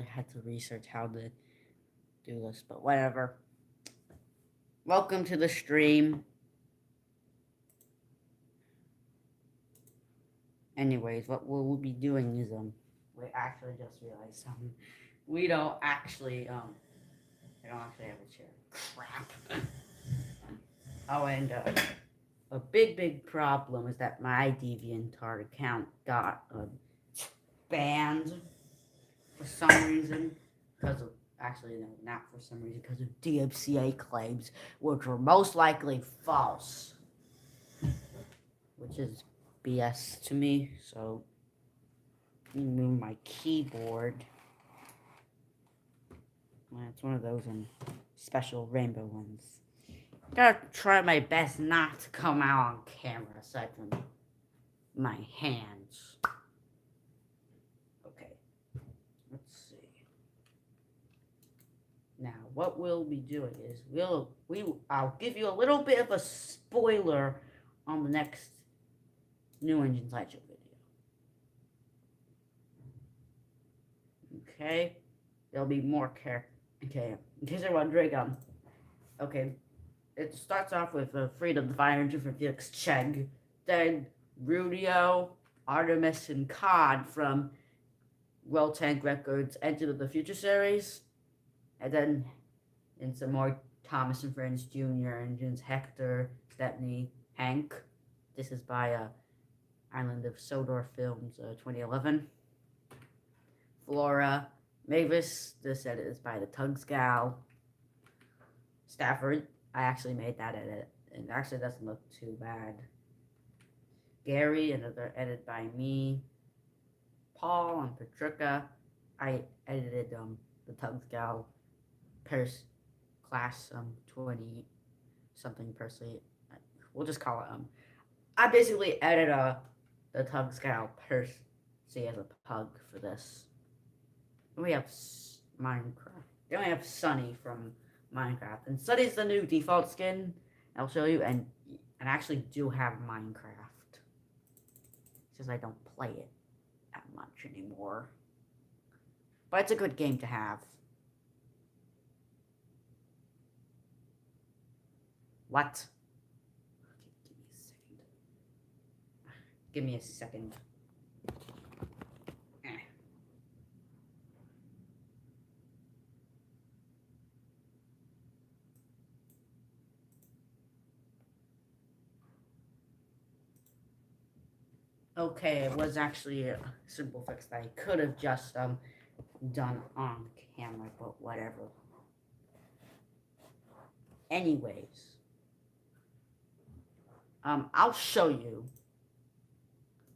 really had to research how to do this, but whatever. Welcome to the stream. Anyways, what we'll be doing is we actually just realized we don't actually I don't actually have a chair. Crap. Oh, and a big problem is that my DeviantArt account got banned for some reason because of actually no, not for some reason because of DMCA claims, which were most likely false, which is BS to me. So move my keyboard. It's one of those special rainbow ones. Gotta try my best not to come out on camera aside from my hands. Okay, let's see. Now, what we'll be doing is I'll give you a little bit of a spoiler on the next New Engine Slideshow video. Okay, there'll be more characters. Okay, in case you're wondering, okay, it starts off with Freedom the Fire Engine from Felix Cheng, then Rudio, Artemis, and Cod from World Tank Records Enter the Future series, and then in some more Thomas and Friends Jr. engines, Hector, Stepney, Hank. This is by Island of Sodor Films 2011. Flora, Mavis, this edit is by the Tugs Gal. Stafford, I actually made that edit, and actually doesn't look too bad. Gary, another edit by me. Paul and Patricia, I edited the Tugs Gal Paris class 20 something personally. We'll just call it I basically edited the Tugs Gal Percy as a pug for this. And we have Minecraft. Then we have Sunny from Minecraft, and Sunny's the new default skin. I'll show you, and I actually do have Minecraft. It's just I don't play it that much anymore. But it's a good game to have. What? Okay, give me a second. Okay, it was actually a simple fix that I could have just done on camera, but whatever. Anyways, I'll show you.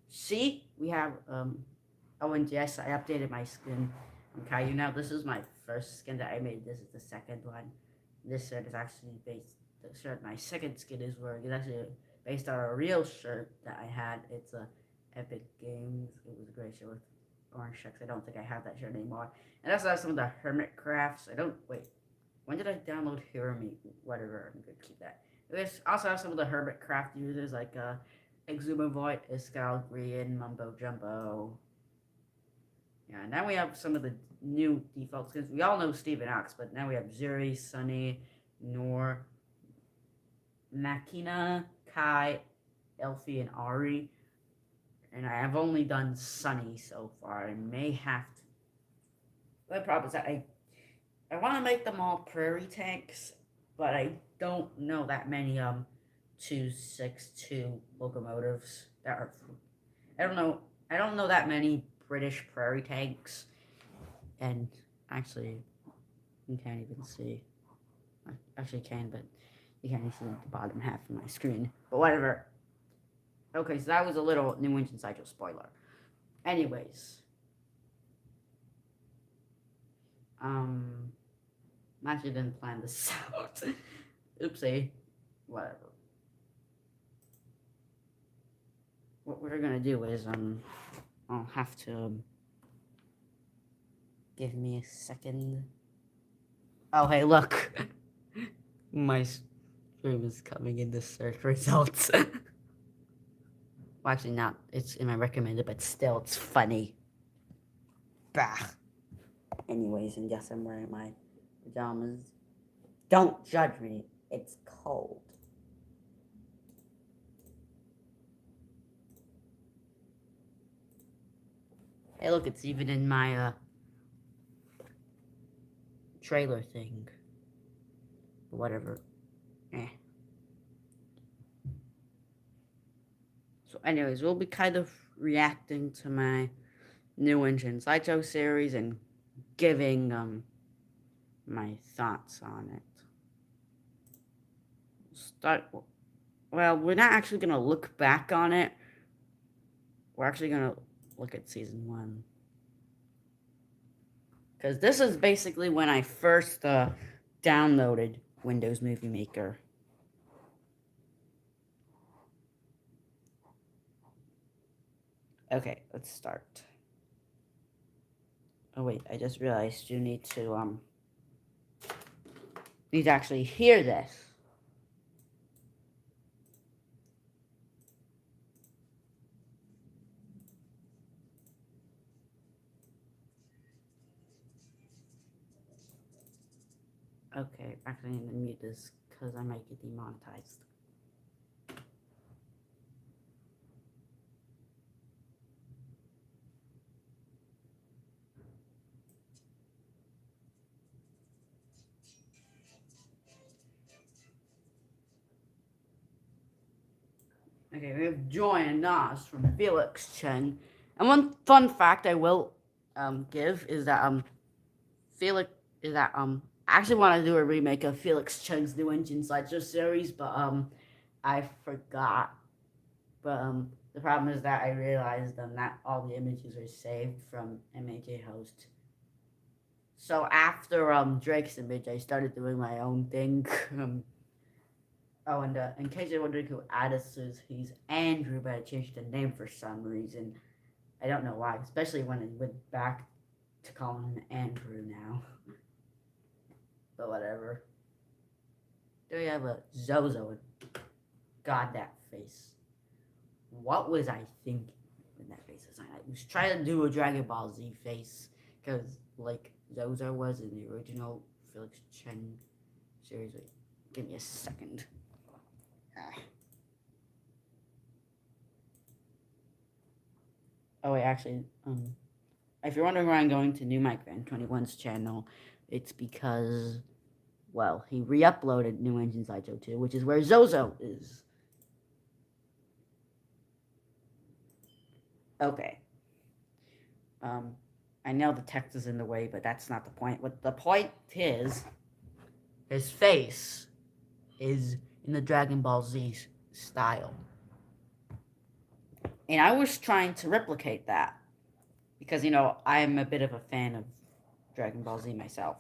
See, we have oh, and yes, I updated my skin on Caillou now. This is my first skin that I made. This is the second one. This shirt is actually based. The shirt my second skin is wearing is actually based on a real shirt that I had. It's a Epic Games. It was a great shirt with orange checks. I don't think I have that shirt anymore. And I also have some of the Hermit crafts. I don't wait. When did I download Hermit? Whatever. I'm gonna keep that. There's also have some of the Hermit craft users like Exumavoid, Iskal, Green, Mumbo Jumbo. Yeah, now we have some of the new default skins. We all know Steven Ox, but now we have Zuri, Sunny, Nor, Makina, Kai, Elfie, and Ari. And I have only done Sunny so far. I may have to. The problem is that I want to make them all prairie tanks, but I don't know that many 262 locomotives that are. I don't know that many British prairie tanks, and actually, you can't even see. I actually can, but you can't even see the bottom half of my screen. But whatever. Okay, so that was a little New Engine Sideshow spoiler. Anyways, I actually didn't plan this out. Oopsie. Whatever. What we're gonna do is I'll have to give me a second. Oh hey, look, my stream is coming in the search results. Well, actually not. It's in my recommended, but still, it's funny. Bah. Anyways, and yes, I'm wearing my pajamas. Don't judge me. It's cold. Hey, look, it's even in my trailer thing. Whatever. Eh. So, anyways, we'll be kind of reacting to my new Engine Slideshow series and giving my thoughts on it. Well, we're not actually gonna look back on it. We're actually gonna look at season 1. Because this is basically when I first downloaded Windows Movie Maker. Okay, let's start. Oh wait, I just realized you need to actually hear this. Okay, actually I'm gonna mute this because I might get demonetized. Okay, we have Joy and Nas from Felix Chen. And one fun fact I will give is that Felix is that I actually want to do a remake of Felix Chen's New Engine Slideshow series, but I forgot. But the problem is that I realized not all the images are saved from MAJ Host. So after Drake's image, I started doing my own thing. Oh, and in case you're wondering who Addis is, he's Andrew, but I changed the name for some reason. I don't know why, especially when I went back to call him Andrew now. But whatever. There we have a Zozo. God, that face. What was I thinking when that face was on? I was trying to do a Dragon Ball Z face, because, like, Zozo was in the original Felix Chen series. Wait, give me a second. Oh wait, actually, if you're wondering why I'm going to New Mike Van 21's channel, it's because, well, he re-uploaded New Engine Slideshow 2, which is where Zozo is. Okay. I know the text is in the way, but that's not the point. What the point is, his face is in the Dragon Ball Z style. And I was trying to replicate that. Because, I'm a bit of a fan of Dragon Ball Z myself.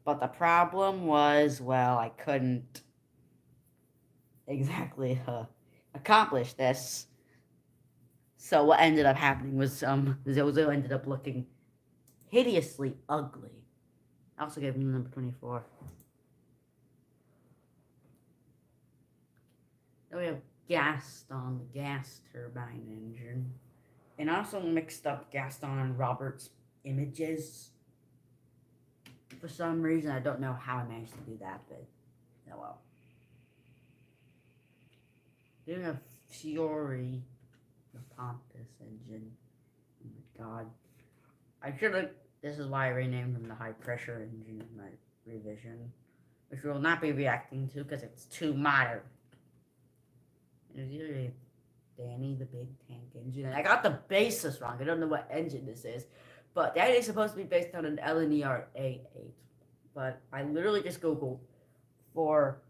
But the problem was, well, I couldn't exactly accomplish this. So what ended up happening was Zozo ended up looking hideously ugly. I also gave him number 24. Then we have Gaston, the gas turbine engine. And I also mixed up Gaston and Robert's images. For some reason, I don't know how I managed to do that, but oh well. Then we have Fury, the Pompous engine. Oh my god. I should have. This is why I renamed him the High Pressure engine in my revision, which we will not be reacting to because it's too modern. And it's either Danny the Big Tank engine. And I got the basis wrong. I don't know what engine this is, but that is supposed to be based on an LNER A8. But I literally just Googled for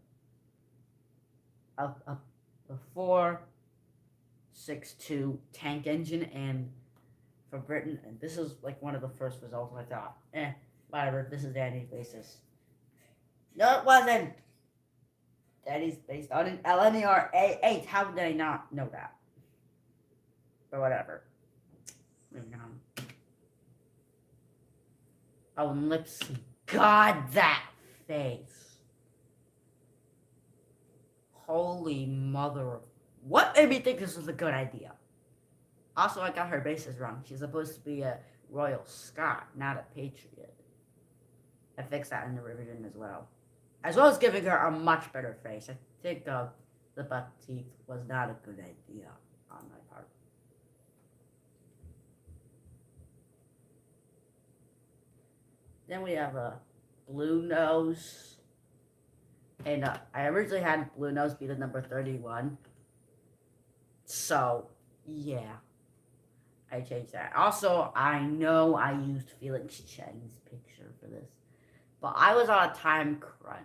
a 4.62 tank engine and for Britain, and this is like one of the first results. I thought, whatever. This is Danny's basis. No, it wasn't. Danny's based on an LNER A8. How did I not know that? But whatever. Moving on. Oh, and Lipsy. God, that face. Holy mother. What made me think this was a good idea? Also, I got her bases wrong. She's supposed to be a Royal Scot, not a Patriot. I fixed that in the revision as well as giving her a much better face. I think the buck teeth was not a good idea on my part. Then we have a Bluenose, and I originally had Bluenose be the number 31. So yeah, I changed that. Also, I know I used Felix Cheng's picture for this, but I was on a time crunch,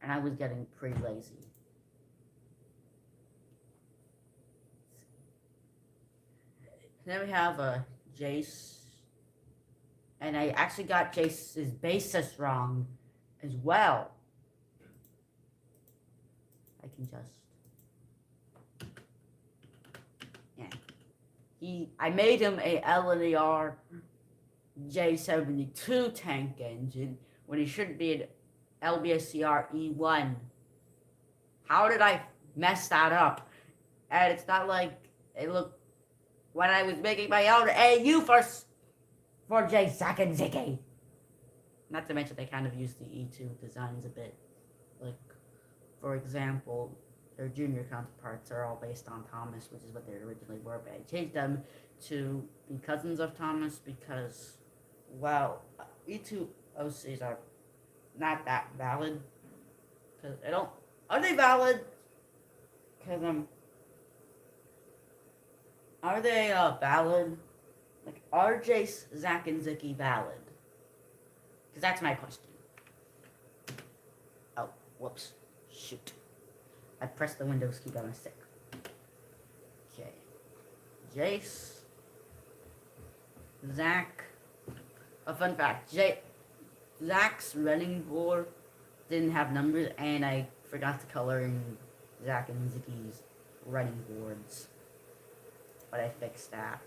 and I was getting pretty lazy. Then we have Jace, and I actually got Jace's basis wrong as well. I can just, yeah. I made him a LNER J72 tank engine when he should be an LBSCR E1. How did I mess that up? And it's not like it looked when I was making my own AU for J Second Ziggy. Not to mention they kind of used the E2 designs a bit. Like, for example, their junior counterparts are all based on Thomas, which is what they originally were, but I changed them to be cousins of Thomas because, well, E2 OCs are not that valid. Because I don't... Are they valid? Because, are they, valid? Like, are Jace, Zack, and Zicky valid? Because that's my question. Oh, whoops. Shoot. I pressed the Windows key by mistake. Okay. Jace. Zack. A fun fact. Zack's running board didn't have numbers, and I forgot to color in Zack and Zicky's running boards. But I fixed that.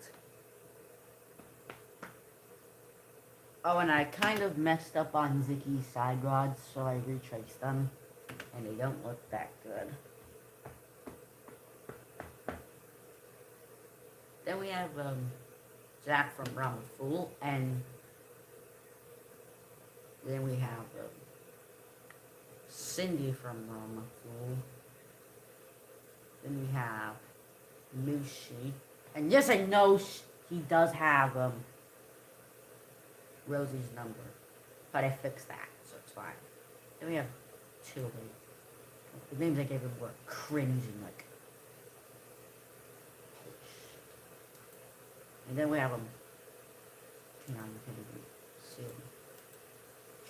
Oh, and I kind of messed up on Zicky's side rods, so I retraced them, and they don't look that good. Then we have Zack from Ramafool, and then we have Cindy from Ramafool. Then we have Mushi, and yes, I know he does have Rosie's number, but I fixed that, so it's fine. Then we have Tilly. The names I gave him were cringing, like. And then we have hang on, I can't even see him.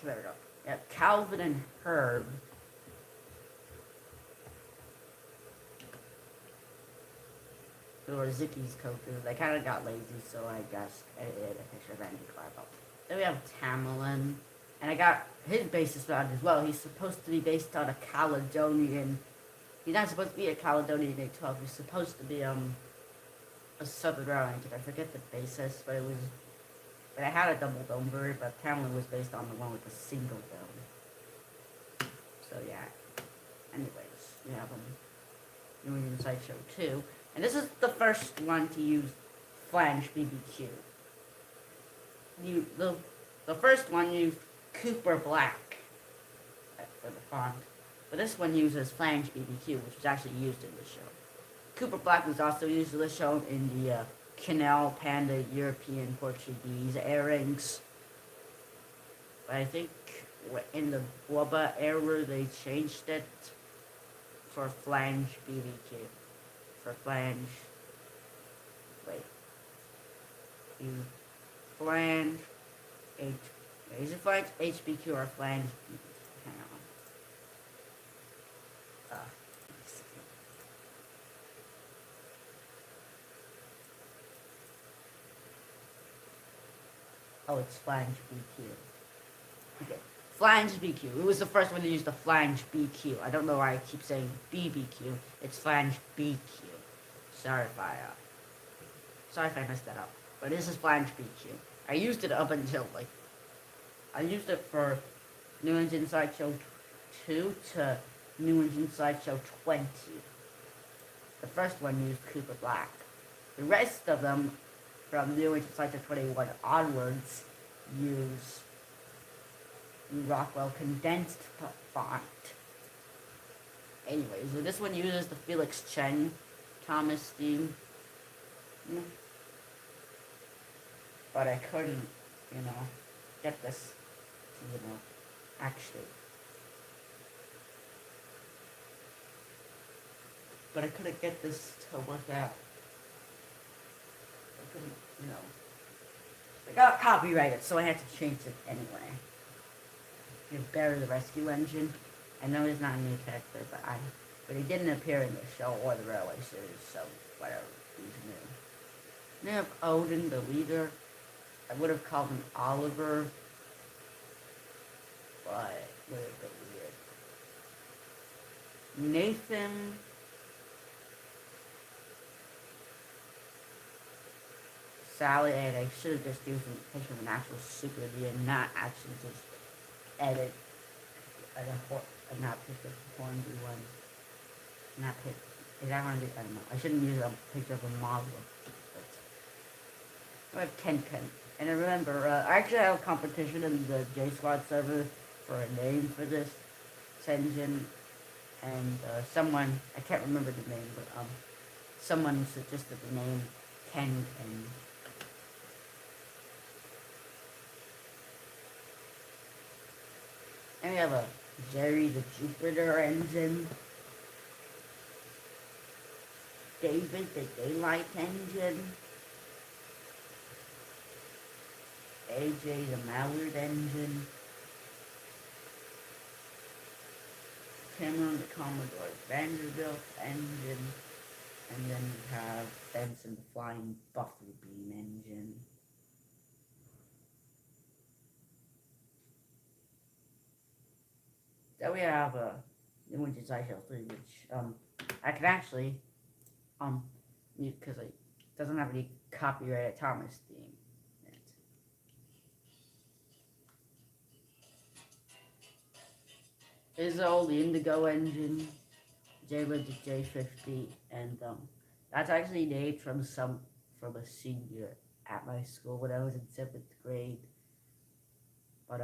There we go. Yeah, Calvin and Herb. Who are Zicky's coaches. They kind of got lazy, so I just edited a picture of Andy Clarabelle. Then we have Tamerlan, and I got his basis on as well. He's supposed to be based on a Caledonian. He's not supposed to be a Caledonian A12. He's supposed to be a Southern Arlington. I forget the basis, but it was. But I had a double dome bird, but Tamerlan was based on the one with the single dome. So yeah. Anyways, we have New England Sideshow 2. And this is the first one to use flange BBQ. The first one used Cooper Black for the font, but this one uses flange BBQ, which was actually used in the show. Cooper Black was also used in the show in the Canal Panda European Portuguese airings. But I think in the Bubba era they changed it for flange BBQ. For flange. Wait. Flange. Is it flange HBQ or flange? Hang on. Oh, it's flange BQ. Okay. Flange BQ. It was the first one to use the flange BQ. I don't know why I keep saying BBQ. It's flange BQ. Sorry if I messed that up. But this is flange BQ. I used it up until, I used it for New Engine Sideshow 2 to New Engine Sideshow 20. The first one used Cooper Black. The rest of them from New Cypher 21 onwards use Rockwell condensed font. Anyways, so this one uses the Felix Chen Thomas theme. But I couldn't, get this to, actually. But I couldn't get this to work out. I couldn't, I got copyrighted, so I had to change it anyway. Barry the Rescue Engine. I know he's not a new character, but he didn't appear in the show or the Railway series, so whatever, he's new. Then I have Odin, the leader. I would have called him Oliver, but it would have been weird. Nathan. Sally, and I should have just used a picture of an actual super D and not actually just edit not picture of the Hornby one. Not pick. Is that one? I don't know. I shouldn't use a picture of a model. But I have Ken. And I remember, I actually have a competition in the J Squad server for a name for this engine. And someone, I can't remember the name, but someone suggested the name Ken. And we have a Jerry the Jupiter engine. David the Daylight engine. AJ the Mallard engine. Cameron the Commodore Vanderbilt engine. And then we have Benson the Flying Buffalo Beam engine. Then we have New Engine Sideshow 3, which I can actually mute because it doesn't have any copyrighted Thomas theme in it. Izzo, the Indigo engine, J-Lid the J50, and that's actually named from a senior at my school when I was in 7th grade. But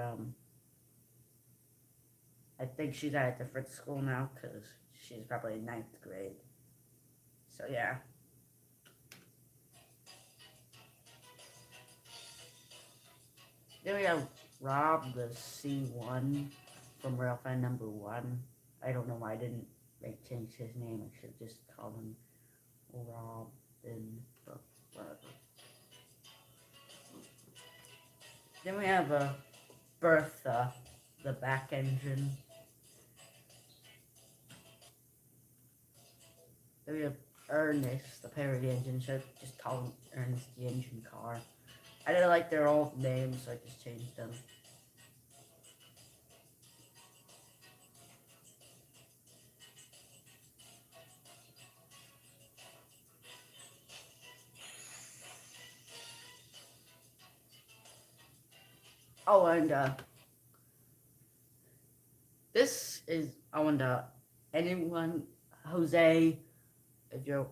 I think she's at a different school now because she's probably in 9th grade. So yeah. Then we have Rob the C1 from Railfan number 1. I don't know why I didn't change his name. I should just call him Robin. Whatever. Then we have Bertha, the back engine. Then we have Ernest, the parody engine. Should I just call him Ernest the engine car? I didn't like their old names, so I just changed them. Oh, and this is, anyone, Jose, if you're,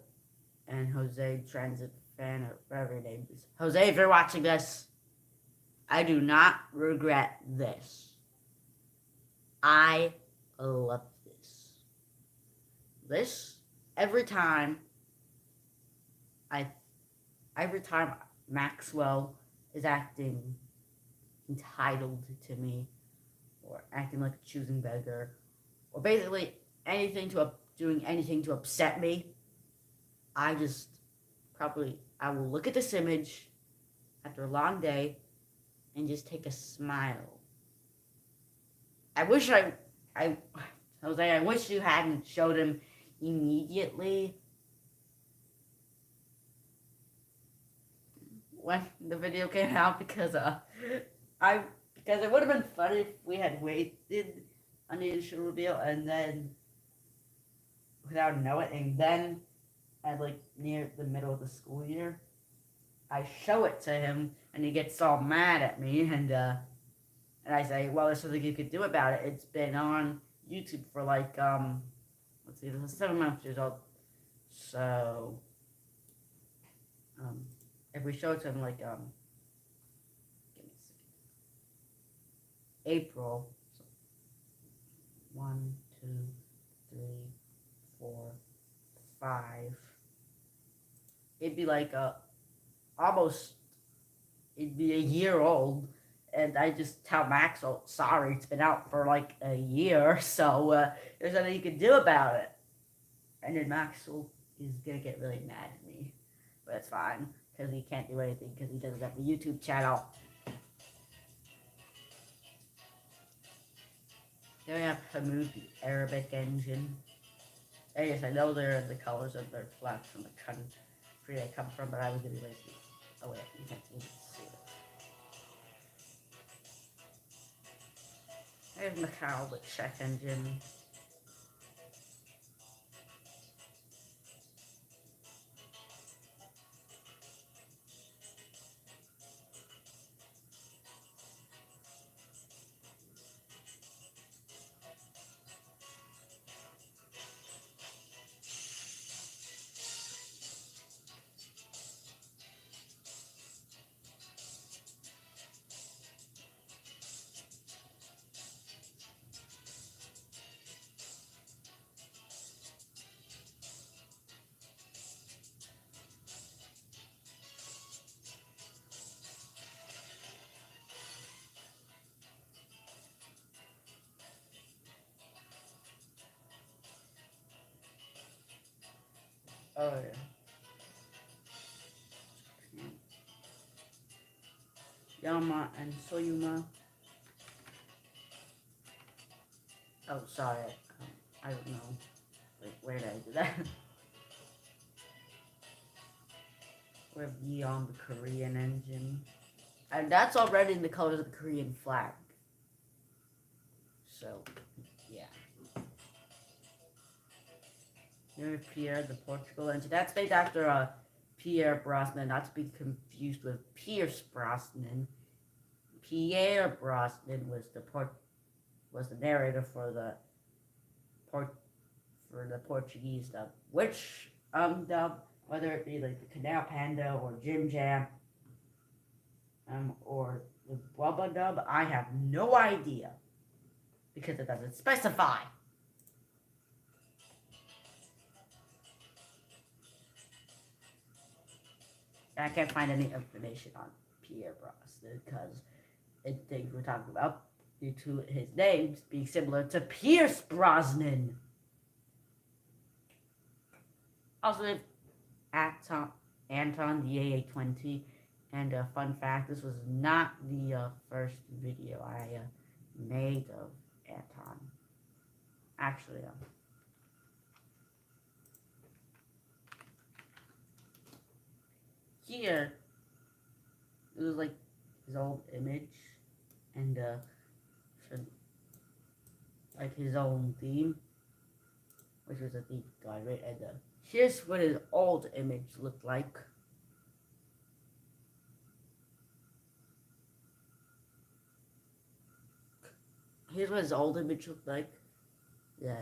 and Jose Transit fan, or whatever your name is. Jose, if you're watching this, I do not regret this. I love this. Every time Maxwell is acting entitled to me, or acting like a choosing beggar, or basically doing anything to upset me, I will look at this image after a long day and just take a smile. I wish you hadn't showed him immediately when the video came out, because it would have been funny if we had waited on the initial reveal and then without knowing, and then at near the middle of the school year, I show it to him and he gets all mad at me, and I say, well, there's something you could do about it. It's been on YouTube for let's see, this is 7 months years old, so if we show it to him like give me a second, April, so 1, 2, 3, 4, 5, it'd be like almost it'd be a year old, and I just tell Max, "Oh, sorry, it's been out for like a year, so there's nothing you can do about it." And then is gonna get really mad at me, but it's fine because he can't do anything because he doesn't have a YouTube channel. Then we have Hamoud, the Arabic engine. And yes, I know they're the colors of their flags from the country they come from, but I was gonna be lazy. Oh wait, you can't even see it. There's Macau, the Czech engine. Oh yeah. Yama and Soyuma. Oh, sorry. I don't know. Wait, where did I do that? We have Yeon, the Korean engine. And that's already in the colors of the Korean flag. So, yeah. Here's Pierre, the Portugal engine. That's named after Pierre Brosnan, not to be confused with Pierce Brosnan. Pierre Brosnan was the narrator for the Portuguese dub, which dub, whether it be like the Canal Panda or Jim Jam, or the Bubba dub, I have no idea because it doesn't specify. And I can't find any information on Pierre Brosnan because things we're talking about due to his name being similar to Pierce Brosnan. Also, Anton the AA-20, and a fun fact: this was not the first video I made of Anton. Actually, here it was like his old image, and like his own theme, which was a theme guy, right? And here's what his old image looked like. Here's what his old image looked like. Yeah,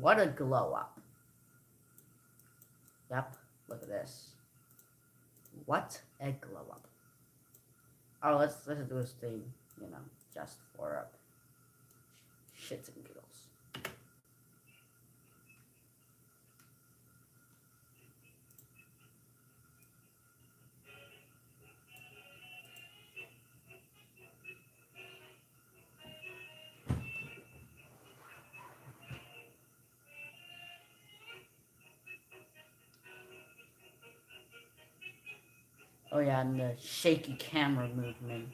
what a glow up. Yep, look at this. What a glow up. Oh, let's do his theme, just for shits and giggles. Oh yeah, and the shaky camera movement.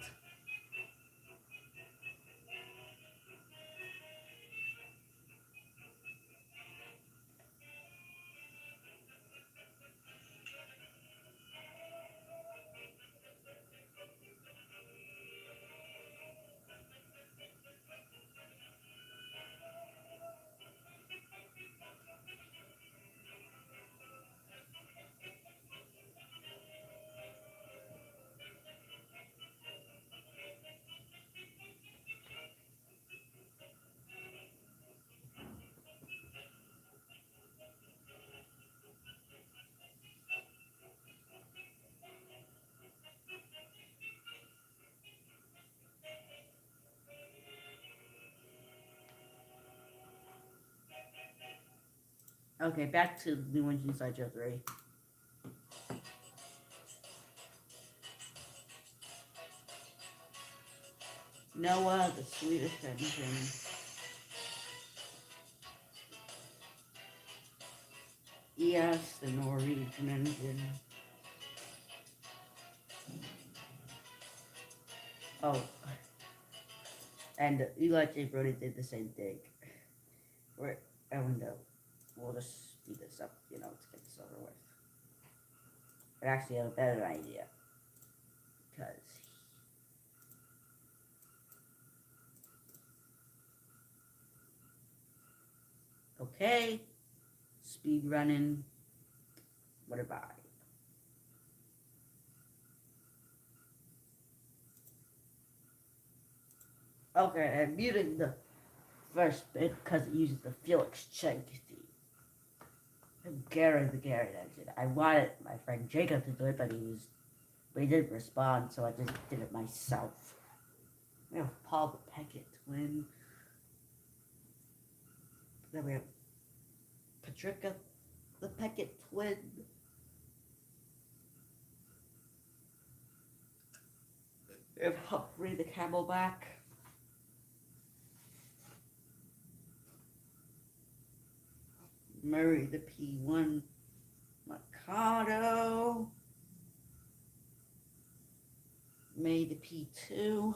Okay, back to New Engine Sideshow 3. Noah, the Swedish engine. ES, the Norwegian engine. Oh, and Eli J. Brody did the same thing. Where, oh no, we'll just speed this up, to get this over with. I actually have a better idea. Because okay, speed running. What about okay, I'm muting the first bit because it uses the Felix Cheng theme. Gary the Gary engine. I wanted my friend Jacob to do it, but he didn't respond, so I just did it myself. We have Paul the Peckett twin. Then we have Patricia the Peckett twin. We have Humphrey the Camelback. Murray the P1. Mikado. May the P2.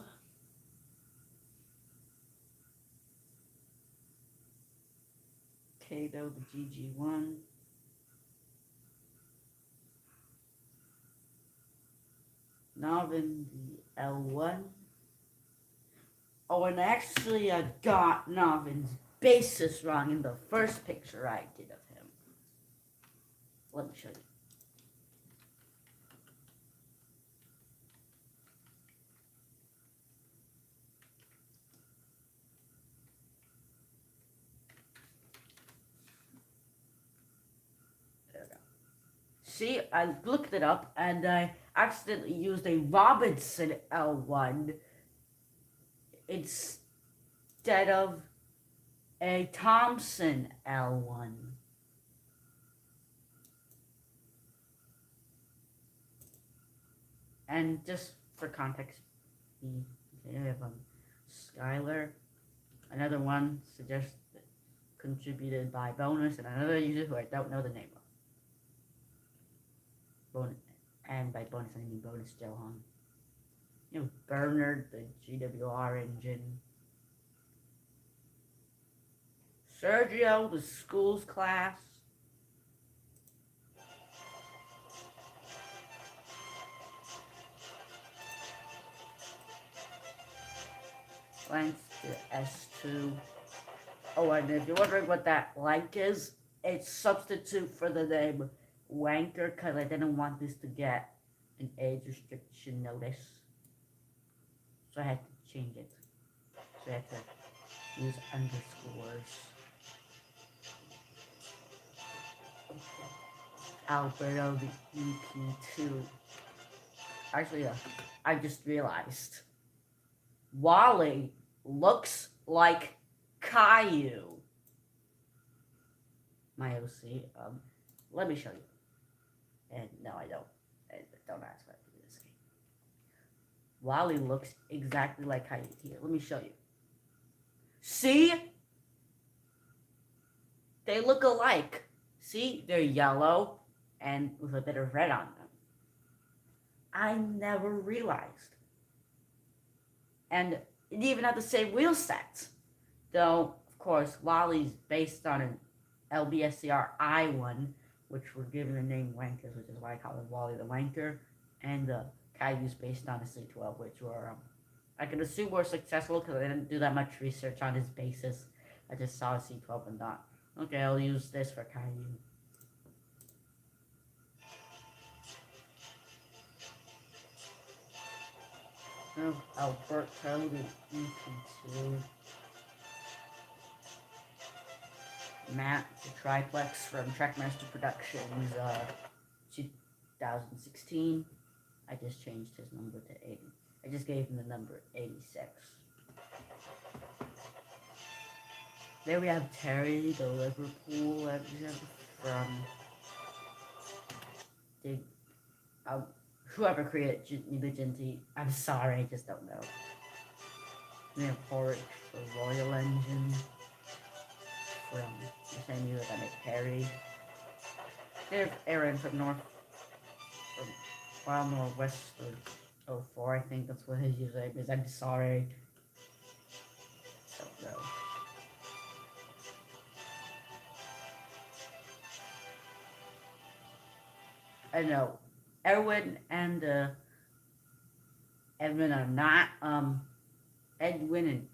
Kato the GG1. Novin the L1. Oh, and actually I got Novin's basis wrong in the first picture I did of him. Let me show you. There we go. See, I looked it up and I accidentally used a Robinson L1 instead of a Thompson L1. And just for context, we have Skylar, another one contributed by Bonus, and another user who I don't know the name of. Bonus, and by Bonus I mean Bonus Johan. Bernard, the GWR engine. Sergio, the schools class. Lance, the S2. Oh, and if you're wondering what that like is, it's substitute for the name Wanker because I didn't want this to get an age restriction notice. So I had to change it. So I had to use underscores. Alberto the EP2. Actually, I just realized. Wally looks like Caillou. My OC. Let me show you. And no, I don't. Don't ask what to do this game. Wally looks exactly like Caillou here. Let me show you. See? They look alike. See? They're yellow and with a bit of red on them. I never realized. And it even had the same wheel sets. Though, of course, Wally's based on an LBSCR I1, which were given the name Wankers, which is why I call it Wally the Wanker. And the Caillou's based on a C12, which were, I can assume were successful because I didn't do that much research on his basis. I just saw a C12 and thought, okay, I'll use this for Caillou. Alberto the EP2. Matt the Triplex from Trackmaster Productions 2016. I just changed his number to 80. I just gave him the number 86. There we have Terry, the Liverpool representative from the whoever created Genty. I'm sorry, I just don't know. We have Porridge, the Royal Engine from the same year that made Harry. There's Aaron from Wild Northwest or 04, I think that's what his username is. I'm sorry. Don't know. I know. Edwin and Edwin are not Edwin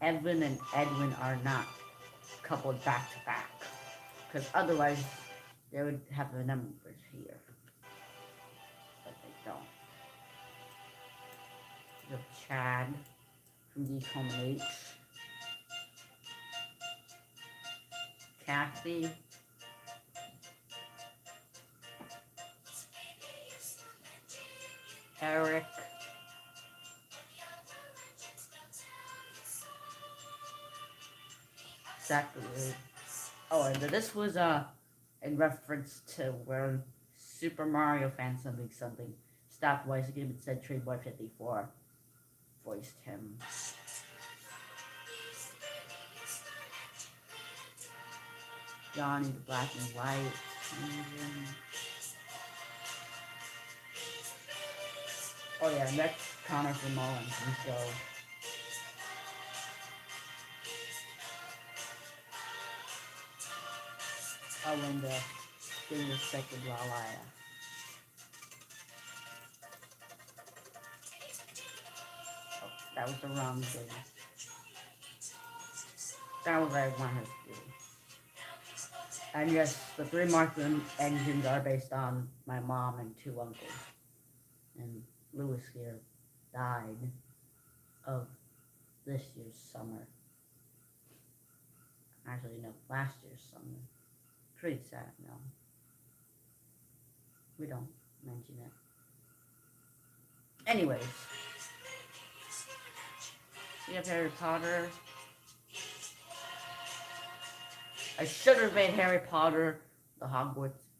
and Edwin are not coupled back to back. Because otherwise they would have the numbers here. But they don't. You have Chad from the Culminate. Kathy. Eric. Exactly. Oh, and this was in reference to where Super Mario fan something stopped voicing him and said Trade Boy 54 voiced him. Johnny the Black and White. Oh yeah, next Connor from Mullins and so. Oh, and give me a second while I oh, that was the wrong thing. That was what I wanted to do. And yes, the 3 Markman engines are based on my mom and 2 uncles. And Lewis here died of this year's summer. Actually, no, last year's summer. Pretty sad, no. We don't mention it. Anyways. We have Harry Potter. I should have made Harry Potter the Hogwarts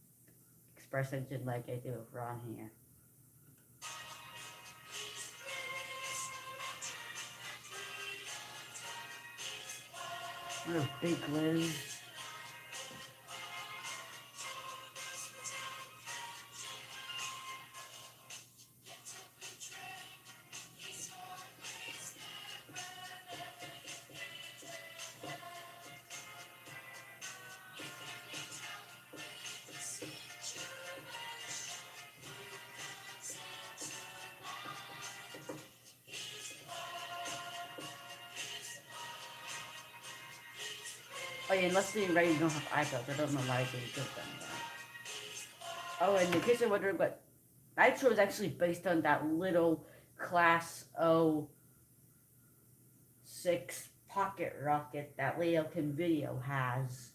Express engine like I do with Ron here. What a big Liz. Oh yeah, unless the Ray don't have iPads, I don't know why they give them that. Oh, and in case you're wondering, but Nitro is actually based on that little Class 06 pocket rocket that Leo Can Video has.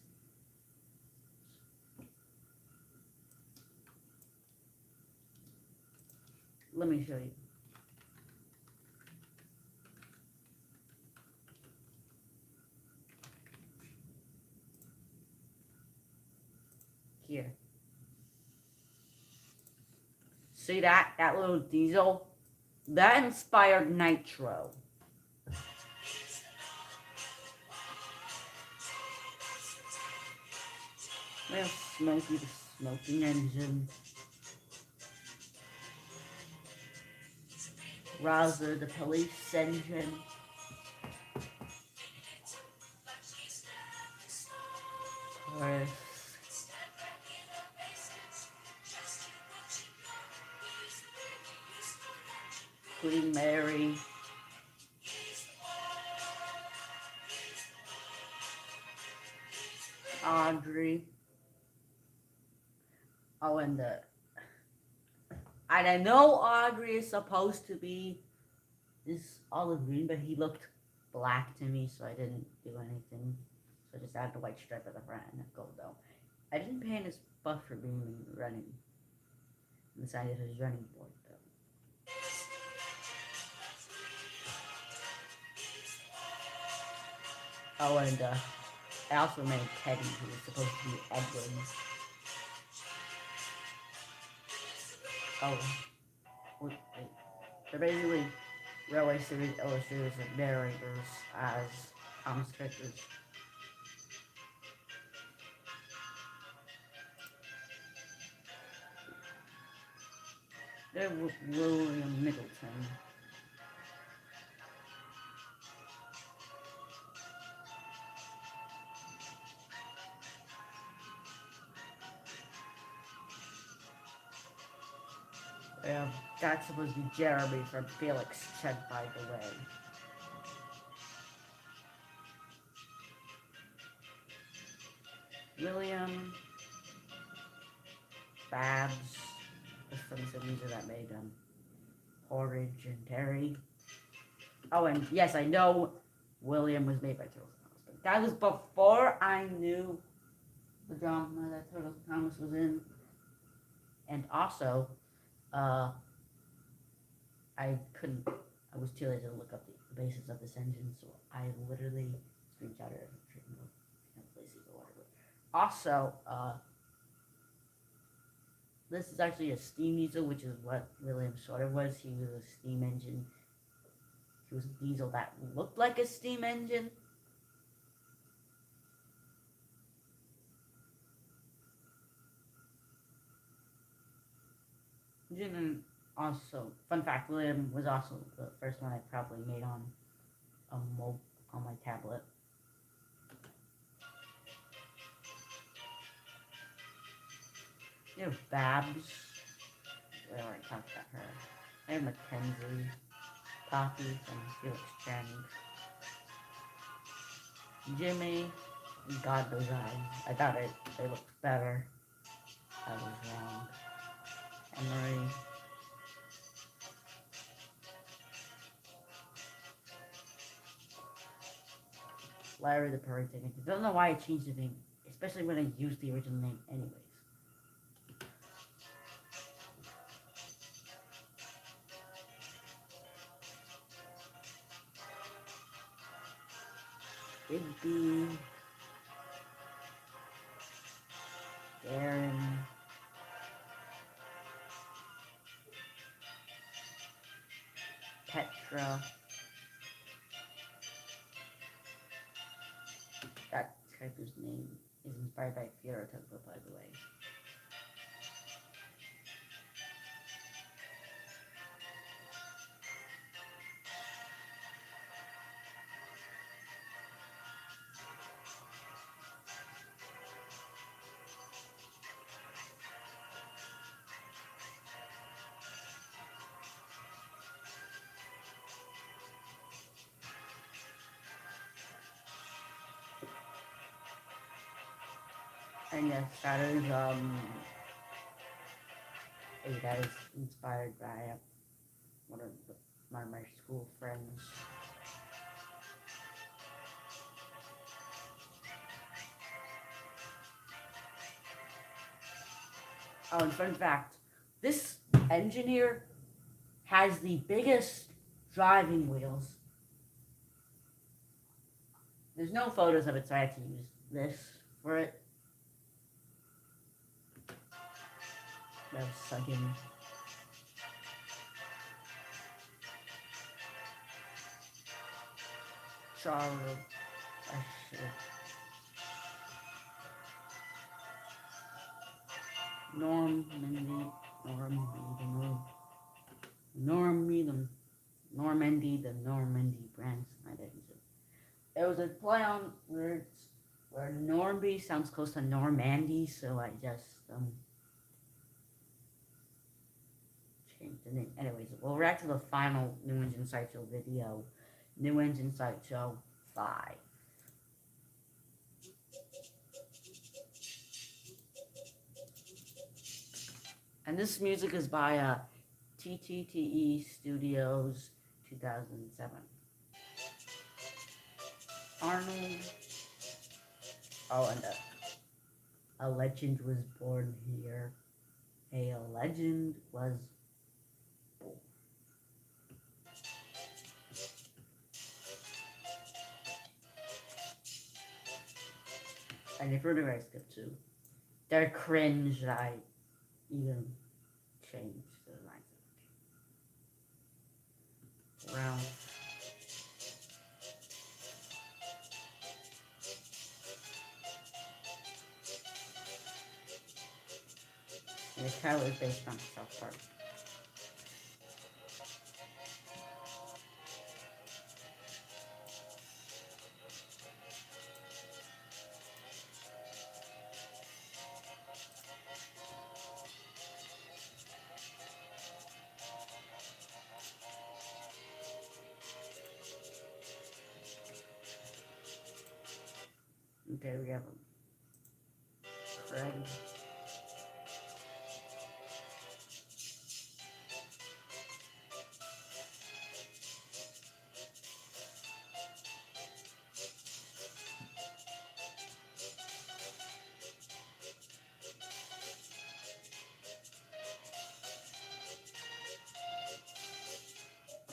Let me show you. Here. See that? That little diesel? That inspired Nitro. We have Smokey the Smoking Engine. Rouser the Police Engine. Taurus. Queen Mary. Audrey. Oh, and I know Audrey is supposed to be this olive green, but he looked black to me, so I didn't do anything. So I just added the white stripe at the front and the gold though. I didn't paint his buff for being running inside of his running board though. Oh, and I also made Teddy, who was supposed to be Edwin. Oh, wait. They're basically Railway Series illustrators and narrators as Thomas characters. They're William Middleton. That's supposed to be Jeremy from Felix Check, by the way. William, Babs, the friends of music that made them. Porridge and Terry. Oh, and yes, I know William was made by Turtles Thomas, but that was before I knew the drama that Turtles Thomas was in. And also, uh, I couldn't. I was too lazy to look up the basis of this engine, so I literally screenshotted it and places or whatever. Also, this is actually a steam diesel, which is what William sort of was. He was a steam engine. He was a diesel that looked like a steam engine. And also, fun fact, William was also the first one I probably made on on my tablet. You have Babs. We already talked about her. I have Mackenzie. Poppy from Felix Chang. Jimmy. God knows I thought they looked better. I was wrong. Emery. Larry the Parade Technique. I don't know why I changed the name, especially when I used the original name anyways. Bigby, Darren, Petra. That character's name is inspired by Fiora Temple, by the way. And yes, that is inspired by one of my school friends. Oh, and fun fact, this engineer has the biggest driving wheels. There's no photos of it, so I had to use this for it. That was sucking. Charles. I should. Normandy, the Normandy branch. It was a play on words where Normandy sounds close to Normandy, so I just changed the name. Anyways, we're back to the final New Engine Sideshow video. New Engine Sideshow 5. And this music is by TTTE Studios 2007. Arnold. Oh, and a legend was born here. A legend was born. And if Rudy Rice good too. They're cringe that I even changed the lines of the game. Ralph. And the title is based on South Park. Okay, we have Craig.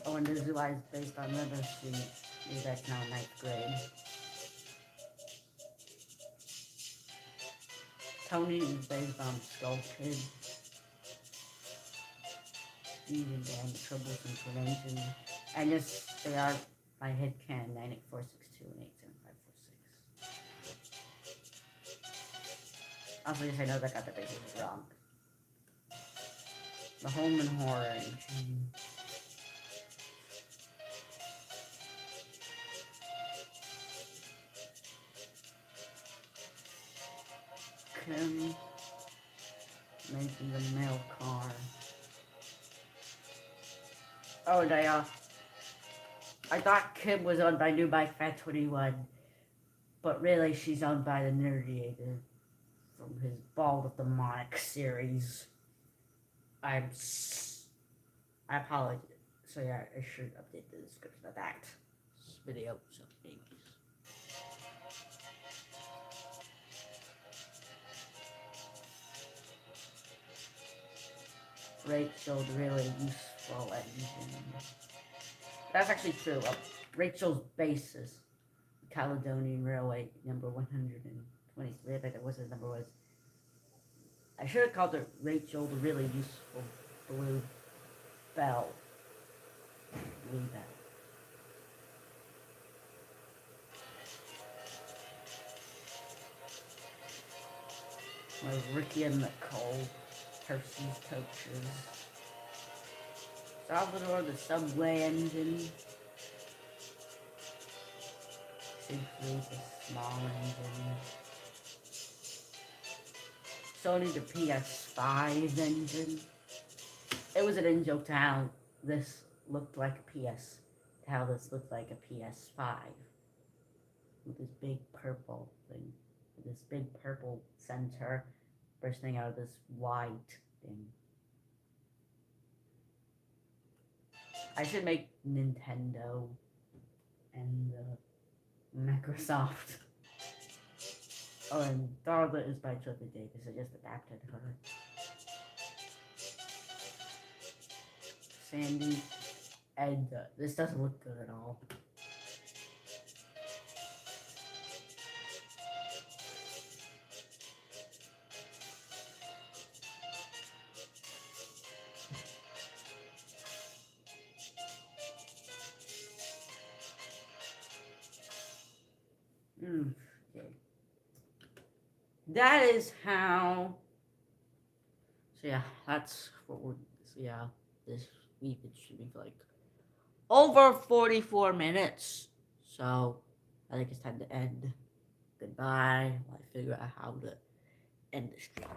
Oh, and this UI is based on River Street. Maybe that's now 9th grade. Tony is based on Skull Kid. Steve and Dan, the Troublesome Convention. And yes, they are my headcanon 98462 and 87546. Also, yes, I know that I got the bases wrong. The Holman Horror Engine. Kim making the mail car. Oh, I thought Kim was owned by New by Fat 21, but really she's owned by the Nerdiator from his Ball of Demonic series. I apologize. So yeah, I should update the description of that video. So maybe. Rachel's really useful engine. That's actually true. Rachel's basis, Caledonian Railway number 123. I think that was his number was. I should have called it Rachel the really useful blue bell. Blue bell. With Ricky and Nicole, Percy's coaches. Salvador the subway engine. Siegfried the small engine. Sony the PS5 engine. It was an in-joke to how this looked like a PS, how this looked like a PS5. With this big purple thing. With this big purple center bursting out of this white thing. I should make Nintendo and Microsoft. Oh, and Darla is by Triple J because I just adapted her. Sandy, and this doesn't look good at all. Okay. That is how. So yeah, that's what we're. So yeah, this we've been streaming for like over 44 minutes. So I think it's time to end. Goodbye. While I figure out how to end the stream.